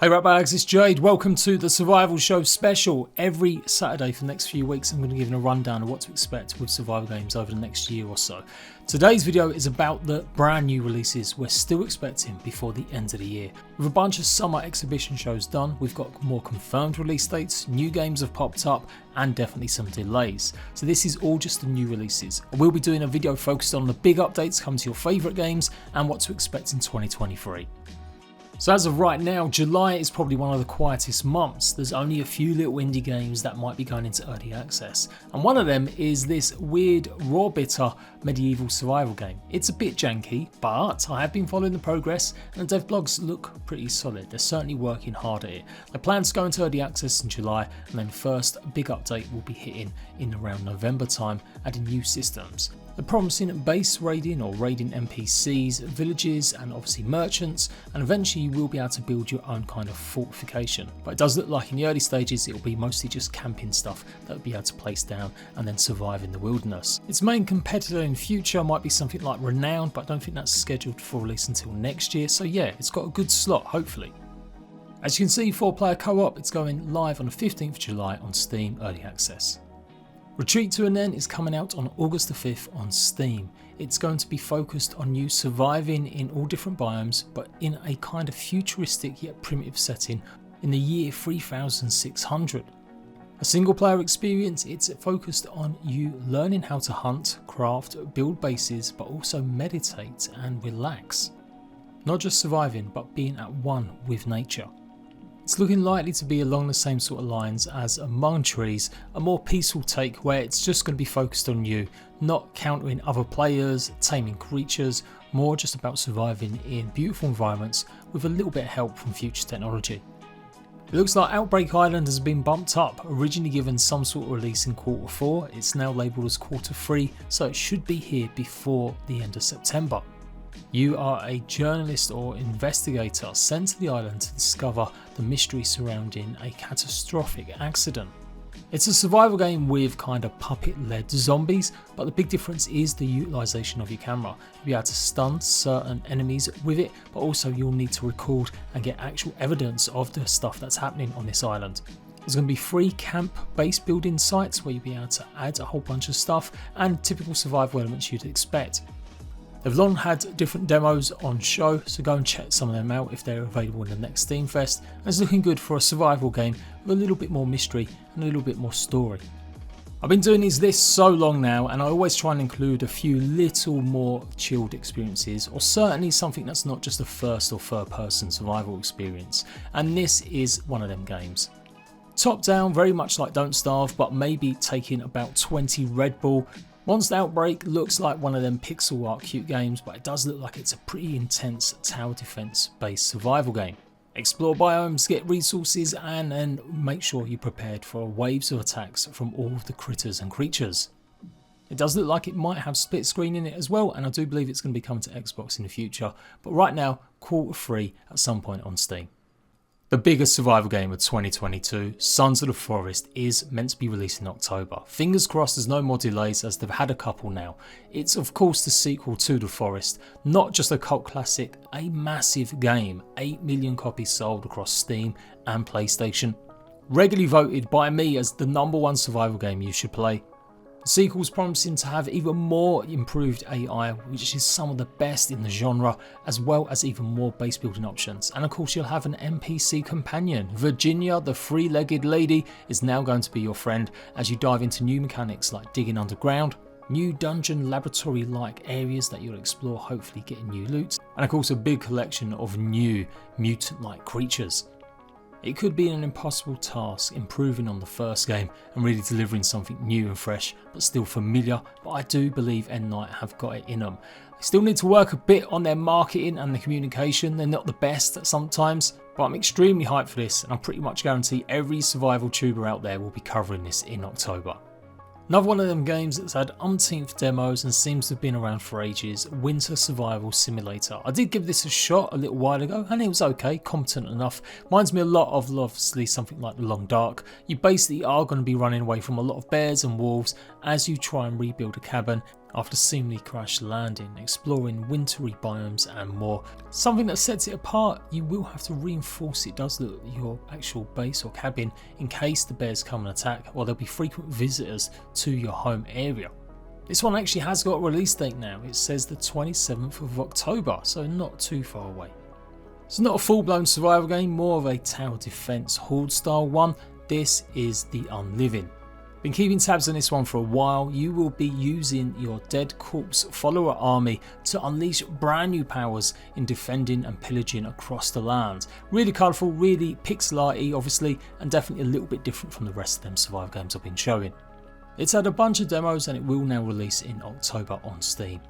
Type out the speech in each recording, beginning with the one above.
Hey ratbags, it's Jade. Welcome to the Survival Show special. Every Saturday for the next few weeks I'm going to give you a rundown of what to expect with survival games over the next year or so. Today's video is about the brand new releases we're still expecting before the end of the year. With a bunch of summer exhibition shows done, we've got more confirmed release dates, new games have popped up, and definitely some delays. So this is all just the new releases. I will be doing a video focused on the big updates coming to your favourite games and what to expect in 2023. So as of right now, July is probably one of the quietest months. There's only a few little indie games that might be going into early access. And one of them is this weird raubitter medieval survival game. It's a bit janky, but I have been following the progress and the dev blogs look pretty solid. They're certainly working hard at it. The plans to go into early access in July, and then first big update will be hitting in around November time, adding new systems. They're promising base raiding or raiding NPCs, villages and obviously merchants, and eventually you will be able to build your own kind of fortification. But it does look like in the early stages it will be mostly just camping stuff that will be able to place down and then survive in the wilderness. Its main competitor in future might be something like Renown, but I don't think that's scheduled for release until next year, so yeah, it's got a good slot hopefully. As you can see, 4-player co-op, it's going live on the 15th of July on Steam Early Access. Retreat to Enen is coming out on August the 5th on Steam. It's going to be focused on you surviving in all different biomes, but in a kind of futuristic yet primitive setting in the year 3600. A single player experience, it's focused on you learning how to hunt, craft, build bases, but also meditate and relax. Not just surviving, but being at one with nature. It's looking likely to be along the same sort of lines as Among Trees, a more peaceful take where it's just going to be focused on you, not countering other players, taming creatures, more just about surviving in beautiful environments with a little bit of help from future technology. It looks like Outbreak Island has been bumped up, originally given some sort of release in Q4, it's now labelled as Q3, so it should be here before the end of September. You are a journalist or investigator sent to the island to discover the mystery surrounding a catastrophic accident. It's a survival game with kind of puppet-led zombies, but the big difference is the utilisation of your camera. You'll be able to stun certain enemies with it, but also you'll need to record and get actual evidence of the stuff that's happening on this island. There's going to be free camp base building sites where you'll be able to add a whole bunch of stuff and typical survival elements you'd expect. They've long had different demos on show, so go and check some of them out if they're available in the next Steam Fest, and it's looking good for a survival game with a little bit more mystery and a little bit more story. I've been doing these lists so long now, and I always try and include a few little more chilled experiences, or certainly something that's not just a first or third person survival experience, and this is one of them games. Top down, very much like Don't Starve, but maybe taking about 20 Red Bull. Monster Outbreak looks like one of them pixel art cute games, but it does look like it's a pretty intense tower defense based survival game. Explore biomes, get resources, and then make sure you're prepared for waves of attacks from all of the critters and creatures. It does look like it might have split screen in it as well, and I do believe it's going to be coming to Xbox in the future, but right now, Q3 at some point on Steam. The biggest survival game of 2022, Sons of the Forest, is meant to be released in October. Fingers crossed there's no more delays as they've had a couple now. It's of course the sequel to The Forest, not just a cult classic, a massive game, 8 million copies sold across Steam and PlayStation. Regularly voted by me as the #1 survival game you should play. The sequel's promising to have even more improved AI, which is some of the best in the genre, as well as even more base building options. And of course you'll have an NPC companion. Virginia, the three-legged lady, is now going to be your friend as you dive into new mechanics like digging underground, new dungeon laboratory-like areas that you'll explore, hopefully getting new loot, and of course a big collection of new mutant-like creatures. It could be an impossible task improving on the first game and really delivering something new and fresh but still familiar, but I do believe N-Night have got it in them. They still need to work a bit on their marketing and the communication. They're not the best sometimes, but I'm extremely hyped for this, and I pretty much guarantee every survival tuber out there will be covering this in October. Another one of them games that's had umpteenth demos and seems to have been around for ages, Winter Survival Simulator. I did give this a shot a little while ago and it was okay, competent enough. Reminds me a lot of obviously something like The Long Dark. You basically are going to be running away from a lot of bears and wolves as you try and rebuild a cabin after seemingly crash landing, exploring wintry biomes and more. Something that sets it apart, you will have to reinforce it does look your actual base or cabin in case the bears come and attack, or there'll be frequent visitors to your home area. This one actually has got a release date now. It says the 27th of October, so not too far away. It's not a full-blown survival game, more of a tower defense horde style one. This is the Unliving. Been keeping tabs on this one for a while. You will be using your dead corpse follower army to unleash brand new powers in defending and pillaging across the land. Really colourful, really pixel-arty obviously, and definitely a little bit different from the rest of them survival games I've been showing. It's had a bunch of demos and it will now release in October on Steam.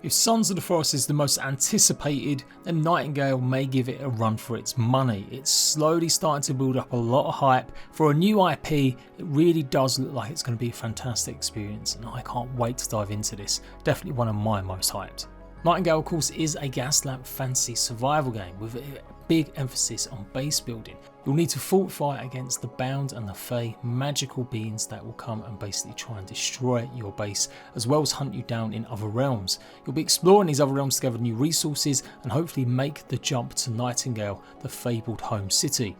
If Sons of the Forest is the most anticipated, then Nightingale may give it a run for its money. It's slowly starting to build up a lot of hype. For a new IP, it really does look like it's going to be a fantastic experience, and I can't wait to dive into this. Definitely one of my most hyped. Nightingale, of course, is a gas lamp fantasy survival game with a big emphasis on base building. You'll need to fortify against the bound and the fey, magical beings that will come and basically try and destroy your base, as well as hunt you down in other realms. You'll be exploring these other realms to gather new resources and hopefully make the jump to Nightingale, the fabled home city.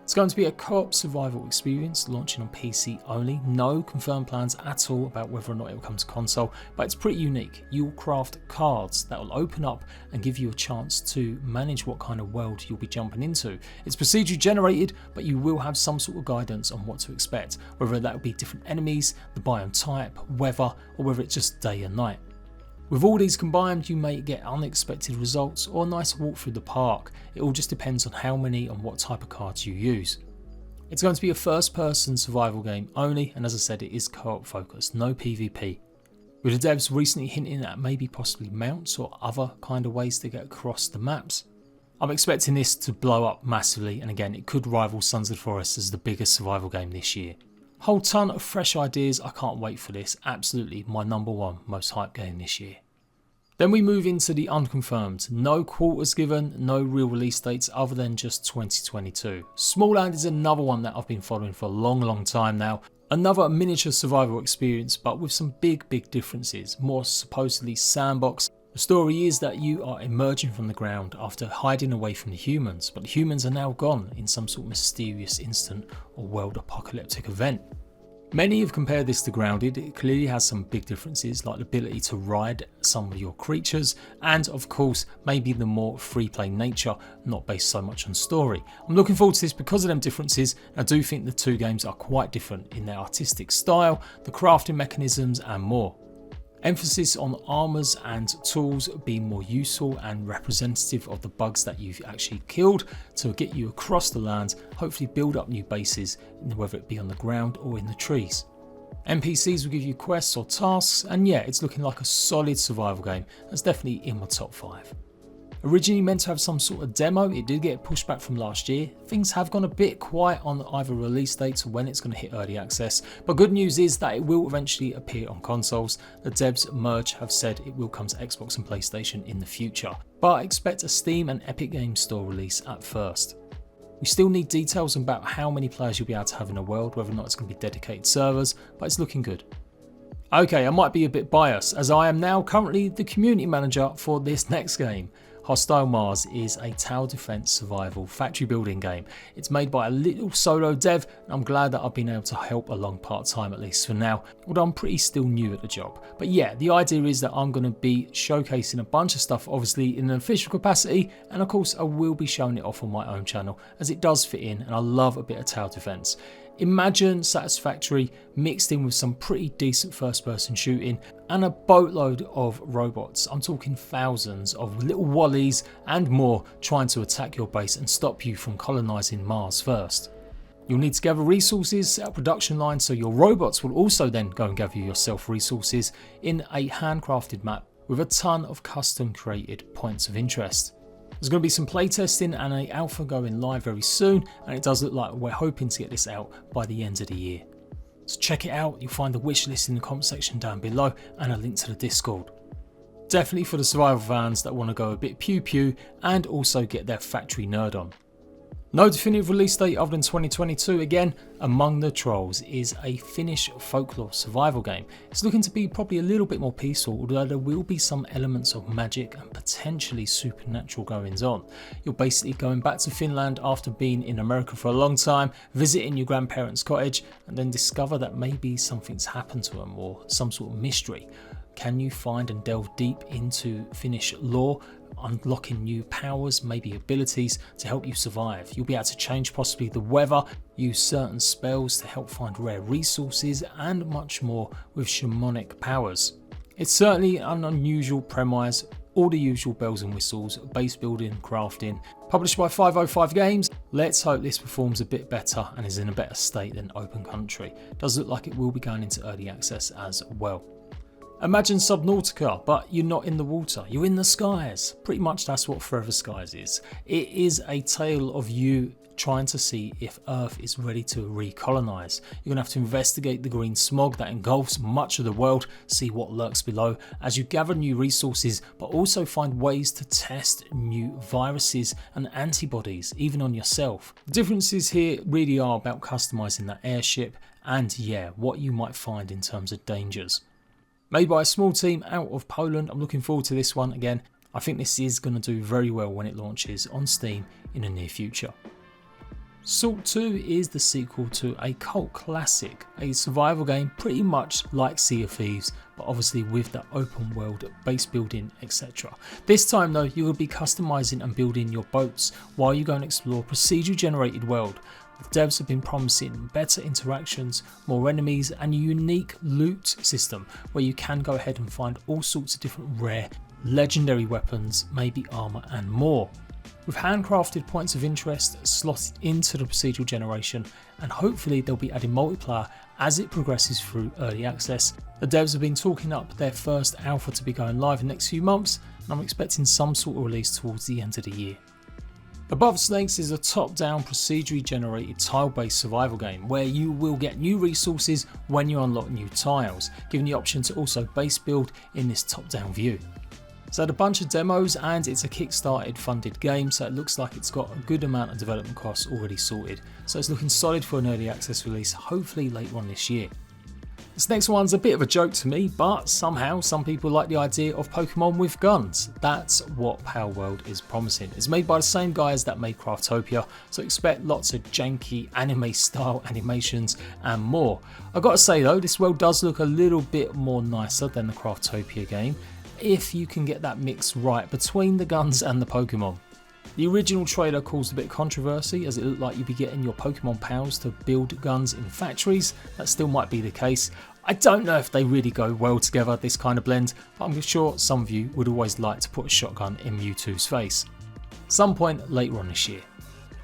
It's going to be a co-op survival experience launching on PC only. No confirmed plans at all about whether or not it will come to console, but it's pretty unique. You'll craft cards that will open up and give you a chance to manage what kind of world you'll be jumping into. It's procedurally generated, but you will have some sort of guidance on what to expect, whether that will be different enemies, the biome type, weather, or whether it's just day and night. With all these combined, you may get unexpected results or a nice walk through the park. It all just depends on how many and what type of cards you use. It's going to be a first-person survival game only, and as I said, it is co-op focused, no PvP. With the devs recently hinting at maybe possibly mounts or other kind of ways to get across the maps. I'm expecting this to blow up massively, and again, it could rival Sons of the Forest as the biggest survival game this year. Whole ton of fresh ideas, I can't wait for this. Absolutely my #1 most hyped game this year. Then we move into the unconfirmed. No quarters given, no real release dates other than just 2022. Smalland is another one that I've been following for a long time now. Another miniature survival experience, but with some big differences. More supposedly sandbox. The story is that you are emerging from the ground after hiding away from the humans, but the humans are now gone in some sort of mysterious instant or world apocalyptic event. Many have compared this to Grounded. It clearly has some big differences, like the ability to ride some of your creatures, and of course maybe the more free play nature, not based so much on story. I'm looking forward to this because of them differences. I do think the two games are quite different in their artistic style, the crafting mechanisms and more. Emphasis on armors and tools being more useful and representative of the bugs that you've actually killed to get you across the land, hopefully build up new bases, whether it be on the ground or in the trees. NPCs will give you quests or tasks, and yeah, it's looking like a solid survival game that's definitely in my top 5. Originally meant to have some sort of demo, it did get pushed back from last year. Things have gone a bit quiet on either release dates or when it's going to hit early access, but good news is that it will eventually appear on consoles. The devs Merge have said it will come to Xbox and PlayStation in the future, but expect a Steam and Epic Games Store release at first. We still need details about how many players you'll be able to have in a world, whether or not it's going to be dedicated servers, but it's looking good. Okay, I might be a bit biased as I am now currently the community manager for this next game. Hostile Mars is a tower defense survival factory building game. It's made by a little solo dev, and I'm glad that I've been able to help along part-time at least for now, although I'm pretty still new at the job. But yeah, the idea is that I'm going to be showcasing a bunch of stuff obviously in an official capacity, and of course I will be showing it off on my own channel as it does fit in, and I love a bit of tower defense. Imagine Satisfactory mixed in with some pretty decent first person shooting and a boatload of robots. I'm talking thousands of little wallies and more trying to attack your base and stop you from colonising Mars first. You'll need to gather resources, set up production lines so your robots will also then go and gather yourself resources in a handcrafted map with a ton of custom created points of interest. There's going to be some playtesting and an alpha going live very soon, and it does look like we're hoping to get this out by the end of the year. So check it out, you'll find the wish list in the comment section down below and a link to the Discord. Definitely for the survival fans that want to go a bit pew pew and also get their factory nerd on. No definitive release date other than 2022. Again, Among the Trolls is a Finnish folklore survival game. It's looking to be probably a little bit more peaceful, although there will be some elements of magic and potentially supernatural goings on. You're basically going back to Finland after being in America for a long time, visiting your grandparents' cottage, and then discover that maybe something's happened to them or some sort of mystery. Can you find and delve deep into Finnish lore, unlocking new powers, maybe abilities to help you survive? You'll be able to change possibly the weather, use certain spells to help find rare resources, and much more with shamanic powers. It's certainly an unusual premise, all the usual bells and whistles, base building, crafting. Published by 505 Games, let's hope this performs a bit better and is in a better state than Open Country. Does look like it will be going into early access as well. Imagine Subnautica, but you're not in the water, you're in the skies. Pretty much that's what Forever Skies is. It is a tale of you trying to see if Earth is ready to recolonize. You're gonna have to investigate the green smog that engulfs much of the world, see what lurks below as you gather new resources, but also find ways to test new viruses and antibodies, even on yourself. The differences here really are about customizing that airship and what you might find in terms of dangers. Made by a small team out of Poland, I'm looking forward to this one again. I think this is going to do very well when it launches on Steam in the near future. Salt 2 is the sequel to a cult classic, a survival game pretty much like Sea of Thieves, but obviously with the open world base building, etc. This time though, you will be customizing and building your boats while you go and explore a procedurally generated world. The devs have been promising better interactions, more enemies, and a unique loot system where you can go ahead and find all sorts of different rare, legendary weapons, maybe armour and more. With handcrafted points of interest slotted into the procedural generation, and hopefully they'll be adding multiplayer as it progresses through early access. The devs have been talking up their first alpha to be going live in the next few months, and I'm expecting some sort of release towards the end of the year. Above Snakes is a top-down procedurally generated tile-based survival game where you will get new resources when you unlock new tiles, giving the option to also base build in this top-down view. It's had a bunch of demos and it's a Kickstarted funded game, so it looks like it's got a good amount of development costs already sorted, so it's looking solid for an early access release, hopefully later on this year. This next one's a bit of a joke to me, but somehow some people like the idea of Pokemon with guns. That's what Palworld is promising. It's made by the same guys that made Craftopia, so expect lots of janky anime style animations and more. I've got to say though, this world does look a little bit more nicer than the Craftopia game, if you can get that mix right between the guns and the Pokemon. The original trailer caused a bit of controversy as it looked like you'd be getting your Pokemon pals to build guns in factories. That still might be the case. I don't know if they really go well together, this kind of blend, but I'm sure some of you would always like to put a shotgun in Mewtwo's face. Some point later on this year.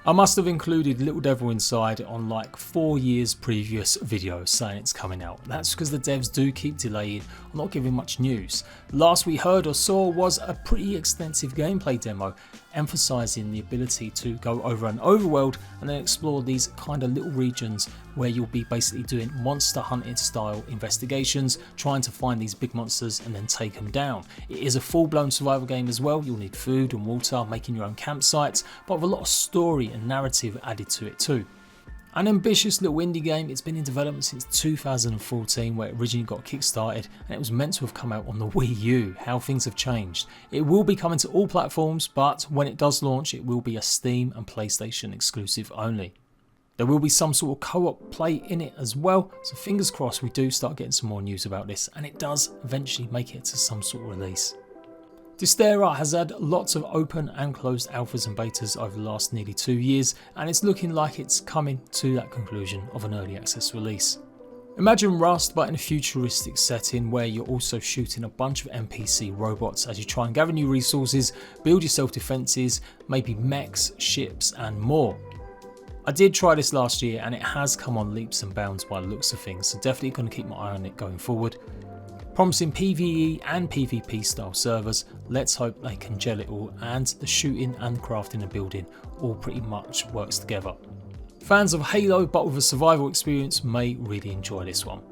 I must have included Little Devil Inside on like 4 years previous videos saying it's coming out. That's because the devs do keep delaying or not giving much news. The last we heard or saw was a pretty extensive gameplay demo emphasising the ability to go over an overworld and then explore these kind of little regions where you'll be basically doing monster hunting style investigations, trying to find these big monsters and then take them down. It is a full-blown survival game as well. You'll need food and water, making your own campsites, but with a lot of story and narrative added to it too. An ambitious little indie game. It's been in development since 2014 where it originally got kickstarted and it was meant to have come out on the Wii U. How things have changed. It will be coming to all platforms, but when it does launch it will be a Steam and PlayStation exclusive only. There will be some sort of co-op play in it as well, so fingers crossed we do start getting some more news about this and it does eventually make it to some sort of release. Dysterra has had lots of open and closed alphas and betas over the last nearly 2 years, and it's looking like it's coming to that conclusion of an early access release. Imagine Rust but in a futuristic setting where you're also shooting a bunch of NPC robots as you try and gather new resources, build your self-defences, maybe mechs, ships and more. I did try this last year and it has come on leaps and bounds by the looks of things, so definitely going to keep my eye on it going forward. Promising PvE and PvP style servers, let's hope they can gel it all and the shooting and crafting and building all pretty much works together. Fans of Halo but with a survival experience may really enjoy this one.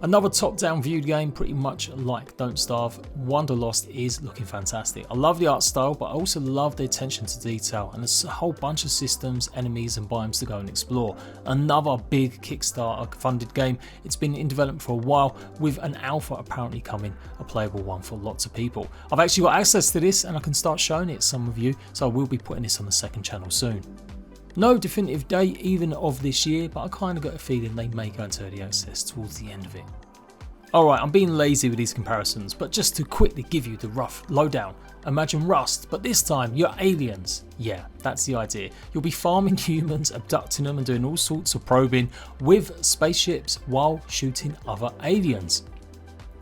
Another top-down viewed game, pretty much like Don't Starve, Wanderlost is looking fantastic. I love the art style, but I also love the attention to detail, and there's a whole bunch of systems, enemies and biomes to go and explore. Another big Kickstarter funded game. It's been in development for a while, with an alpha apparently coming, a playable one for lots of people. I've actually got access to this and I can start showing it to some of you, so I will be putting this on the second channel soon. No definitive date even of this year, but I kind of got a feeling they may go into early access towards the end of it. Alright, I'm being lazy with these comparisons, but just to quickly give you the rough lowdown. Imagine Rust, but this time you're aliens. Yeah, that's the idea. You'll be farming humans, abducting them and doing all sorts of probing with spaceships while shooting other aliens.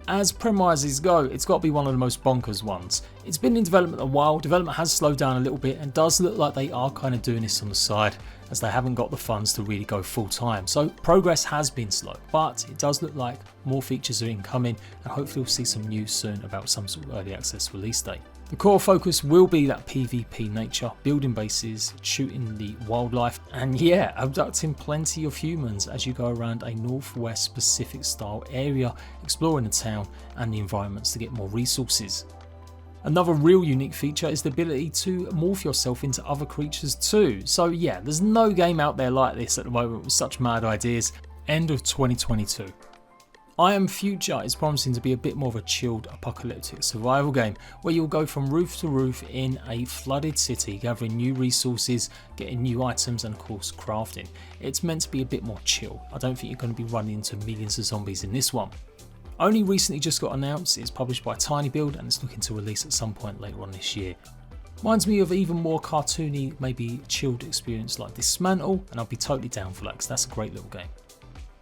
As premises go, it's got to be one of the most bonkers ones. It's been in development a while, development has slowed down a little bit and does look like they are kind of doing this on the side as they haven't got the funds to really go full time. So progress has been slow, but it does look like more features are incoming and hopefully we'll see some news soon about some sort of early access release date. The core focus will be that PvP nature, building bases, shooting the wildlife, and yeah, abducting plenty of humans as you go around a Northwest Pacific style area, exploring the town and the environments to get more resources. Another real unique feature is the ability to morph yourself into other creatures too. So yeah, there's no game out there like this at the moment with such mad ideas. End of 2022. I Am Future is promising to be a bit more of a chilled apocalyptic survival game where you'll go from roof to roof in a flooded city, gathering new resources, getting new items and of course crafting. It's meant to be a bit more chill. I don't think you're going to be running into millions of zombies in this one. Only recently just got announced, it's published by tinyBuild and it's looking to release at some point later on this year. Reminds me of even more cartoony, maybe chilled experience like Dismantle, and I'll be totally down for that because that's a great little game.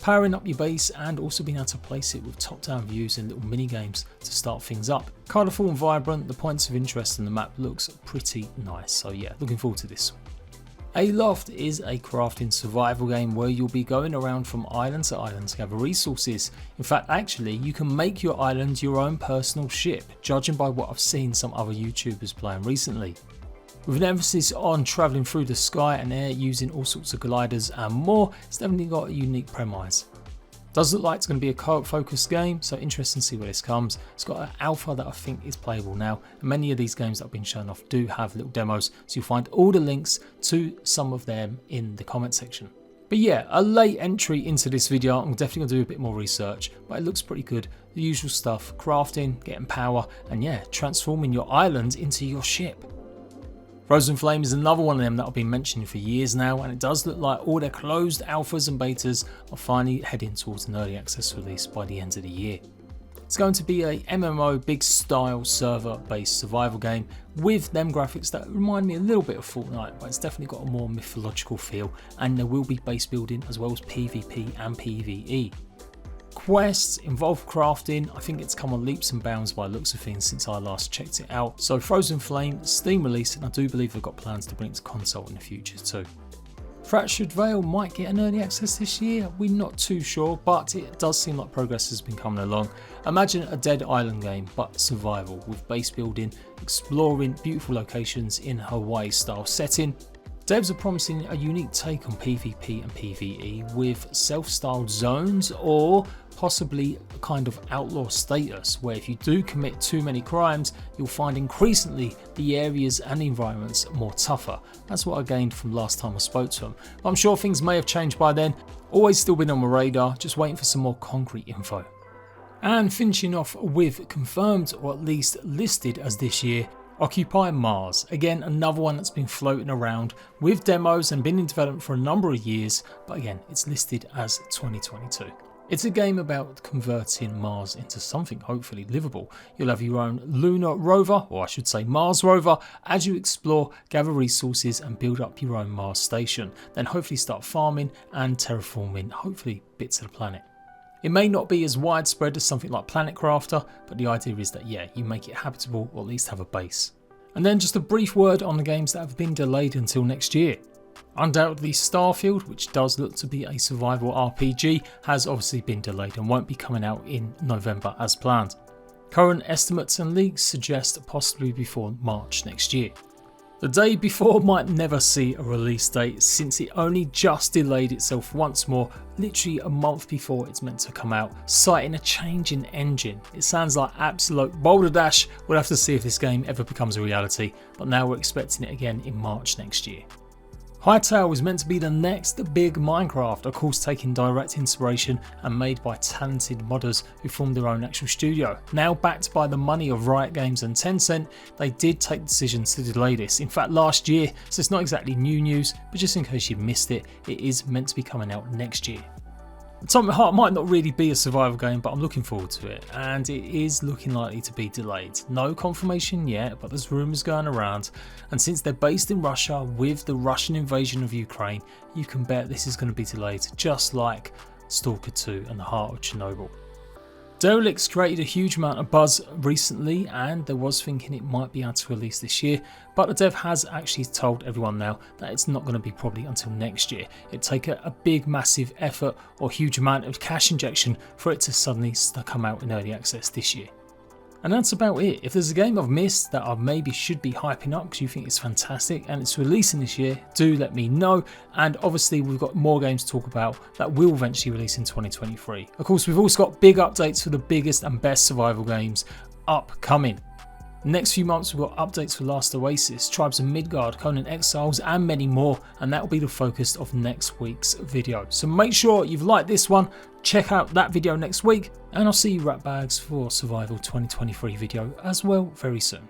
Powering up your base and also being able to place it with top-down views and little mini games to start things up. Colourful and vibrant, the points of interest in the map looks pretty nice, so yeah, looking forward to this one. Aloft is a crafting survival game where you'll be going around from island to island to gather resources. In fact, actually, you can make your island your own personal ship, judging by what I've seen some other YouTubers playing recently. With an emphasis on travelling through the sky and air using all sorts of gliders and more, it's definitely got a unique premise. Does look like it's going to be a co-op focused game, so interesting to see where this comes. It's got an alpha that I think is playable now, and many of these games that have been shown off do have little demos, so you'll find all the links to some of them in the comment section. But yeah, a late entry into this video. I'm definitely going to do a bit more research, but it looks pretty good. The usual stuff, crafting, getting power, and yeah, transforming your island into your ship. Frozen Flame is another one of them that I've been mentioning for years now, and it does look like all their closed alphas and betas are finally heading towards an early access release by the end of the year. It's going to be a MMO big style server based survival game with them graphics that remind me a little bit of Fortnite, but it's definitely got a more mythological feel, and there will be base building as well as PvP and PvE. Quests involve crafting. I think it's come on leaps and bounds by the looks of things since I last checked it out. So Frozen Flame, Steam release, and I do believe they've got plans to bring it to console in the future too. Fractured Veil might get an early access this year, we're not too sure, but it does seem like progress has been coming along. Imagine a Dead Island game, but survival, with base building, exploring beautiful locations in a Hawaii style setting. Devs are promising a unique take on PvP and PvE with self-styled zones or possibly a kind of outlaw status where if you do commit too many crimes, you'll find increasingly the areas and the environments more tougher. That's what I gained from last time I spoke to them. But I'm sure things may have changed by then. Always still been on my radar, just waiting for some more concrete info. And finishing off with confirmed or at least listed as this year, Occupy Mars. Again, another one that's been floating around with demos and been in development for a number of years, but again, it's listed as 2022. It's a game about converting Mars into something hopefully livable. You'll have your own lunar rover, or I should say Mars rover, as you explore, gather resources and build up your own Mars station. Then hopefully start farming and terraforming, hopefully bits of the planet. It may not be as widespread as something like Planet Crafter, but the idea is that yeah, you make it habitable or at least have a base. And then just a brief word on the games that have been delayed until next year. Undoubtedly Starfield, which does look to be a survival RPG, has obviously been delayed and won't be coming out in November as planned. Current estimates and leaks suggest possibly before March next year. The day before might never see a release date since it only just delayed itself once more, literally a month before it's meant to come out, citing a change in engine. It sounds like absolute balderdash. We'll have to see if this game ever becomes a reality, but now we're expecting it again in March next year. Hytale was meant to be the next big Minecraft, of course taking direct inspiration and made by talented modders who formed their own actual studio. Now backed by the money of Riot Games and Tencent, they did take decisions to delay this. In fact last year, so it's not exactly new news, but just in case you missed it, it is meant to be coming out next year. Atomic Heart might not really be a survival game, but I'm looking forward to it, and it is looking likely to be delayed. No confirmation yet, but there's rumours going around, and since they're based in Russia with the Russian invasion of Ukraine, you can bet this is going to be delayed, just like Stalker 2 and the Heart of Chernobyl. Derelict's created a huge amount of buzz recently, and there was thinking it might be able to release this year, but the dev has actually told everyone now that it's not going to be probably until next year. It'd take a big massive effort or huge amount of cash injection for it to suddenly come out in early access this year. And that's about it. If there's a game I've missed that I maybe should be hyping up because you think it's fantastic and it's releasing this year, do let me know. And obviously we've got more games to talk about that will eventually release in 2023. Of course, we've also got big updates for the biggest and best survival games upcoming. Next few months we've got updates for Last Oasis, Tribes of Midgard, Conan Exiles and many more, and that will be the focus of next week's video. So make sure you've liked this one, check out that video next week, and I'll see you ratbags for Survival 2023 video as well very soon.